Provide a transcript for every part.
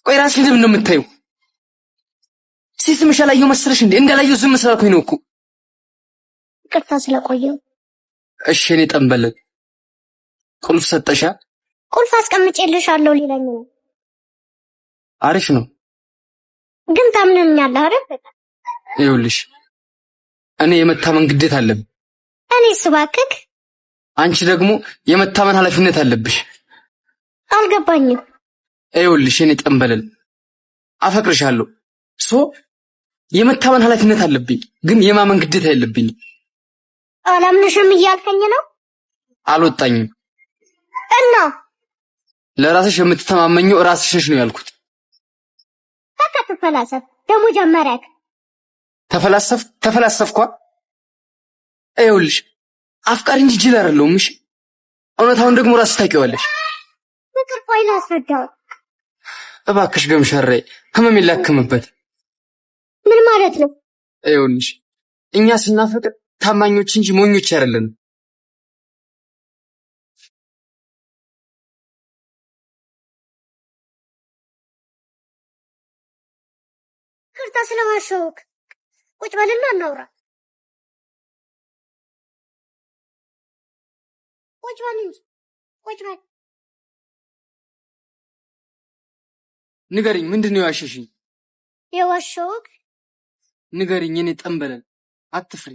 ቆይ ራስሽ ለምን ነው የምታዩ? ሲስምሽ አላየሁ መሰለሽ እንዴ? እንዳላየሁ ዝም ስላልኩኝ ነው እኮ። ይቅርታ ስለቆየው። እሺ እኔ ጠንበለን ቁልፍ ሰጠሻ? ቁልፍ አስቀምጬልሻለሁ ሊለኝ ነው። አሪፍ ነው። ግን ታምነኛለህ አይደል? ይኸውልሽ እኔ የመታመን ግዴታ አለብኝ። እኔስ እባክህ። አንቺ ደግሞ የመታመን ኃላፊነት አለብሽ። አልገባኝም። ይኸውልሽ እኔ ጠንበለን አፈቅርሻለሁ። የመታመን ኃላፊነት አለብኝ፣ ግን የማመን ግዴታ የለብኝም። አላምንሽም እያልከኝ ነው? አልወጣኝም። እና ለራስሽ የምትተማመኘው ራስሽ ነሽ ነው ያልኩት። በቃ ተፈላሰፍ። ደሞ ጀመረክ። ተፈላሰፍኳ። ይኸውልሽ አፍቃሪ እንጂ ጅል አይደለሁም። እሺ እውነታውን ደግሞ ራስሽ ታውቂዋለሽ። ፍቅር ቆይ ላስረዳው። እባክሽ ገምሻሬ ህመም ይላክምበት። ምን ማለት ነው? ይኸውልሽ እኛ ስናፈቅር ታማኞች እንጂ ሞኞች አይደለንም። ይቅርታ ስለማሸውክ። ቁጭ በልና እናውራ። ቁጭ በል እንጂ ቁጭ በል። ንገሪኝ፣ ምንድነው ያሸሽኝ? የዋሸውክ? ንገሪኝ። እኔ ጠንበለን አትፍሪ።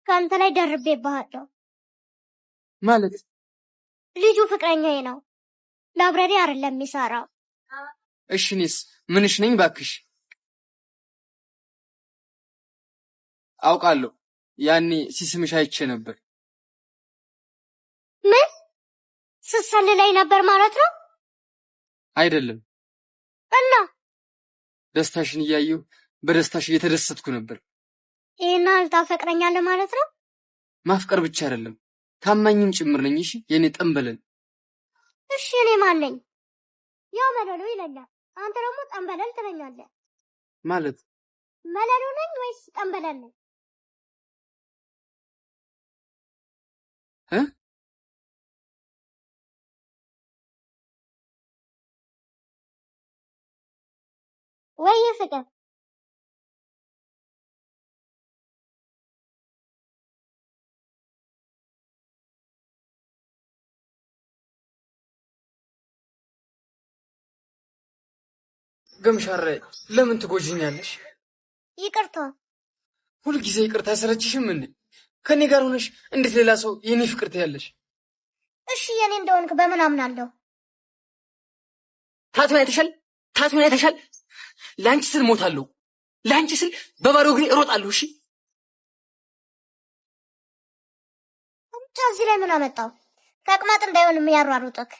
ካንተ ላይ ደርቤብሃለሁ። ማለት ልጁ ፍቅረኛዬ ነው። ላይብረሪ አይደለም የሚሰራው። እሺ እኔስ ምንሽ ነኝ ባክሽ? አውቃለሁ፣ ያኔ ሲስምሽ አይቼ ነበር። ምን ስትሰልለኝ ነበር ማለት ነው? አይደለም። እና ደስታሽን እያየሁ በደስታሽ እየተደሰትኩ ነበር። ይሄን ታፈቅረኛለህ ማለት ነው? ማፍቀር ብቻ አይደለም ታማኝም ጭምር ነኝ። እሺ የኔ ጠንበለን። እሺ እኔ ማን ነኝ? ያው መለሎ ይለኛል፣ አንተ ደግሞ ጠንበለል ትለኛለህ። ማለት መለሎ ነኝ ወይስ ጠንበለል ነኝ? ወይ ፍቅር ገምሻሬ ለምን ትጎጂኛለሽ? ይቅርታ። ሁልጊዜ ይቅርታ አይሰለችሽም እንዴ? ከኔ ጋር ሆነሽ እንዴት ሌላ ሰው የኔ ፍቅር ትያለሽ? እሺ የኔ እንደሆንክ በምን አምናለሁ? ታቱን አይተሻል? ለአንቺ ስል ሞታለሁ፣ ለአንቺ ስል በባዶ እግሬ እሮጣለሁ። እሺ አንተ እዚህ ላይ ምን አመጣው? ተቅማጥ እንዳይሆን የሚያሯሩጥክ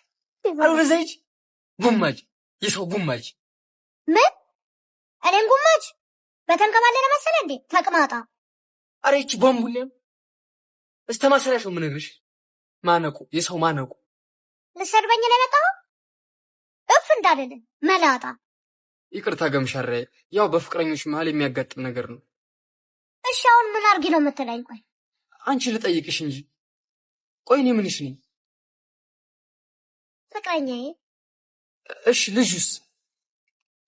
አልወዘይጅ ጉማጅ፣ የሰው ጉማጅ። ምን? እኔም ጉማጅ? በተንከባለለ መሰለ እንዴ ተቅማጣ? አረ ይቺ ቦምቡሌም እስተማሰሪያሽ ነው የምነግርሽ። ማነቁ፣ የሰው ማነቁ። ልትሰድበኝ ነው የመጣው? እፍ እንዳልልህ መላጣ። ይቅርታ ገምሻሬ፣ ያው በፍቅረኞች መሀል የሚያጋጥም ነገር ነው። እሺ አሁን ምን አርጊ ነው የምትለኝ? ቆይ አንቺ ልጠይቅሽ እንጂ። ቆይ እኔ ምንሽ ነኝ? ፍቅረኛዬ። እሺ ልጁስ?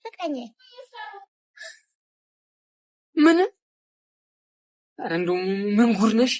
ፍቅረኛዬ። ምን? ኧረ እንደው ምን ጉድ ነሽ?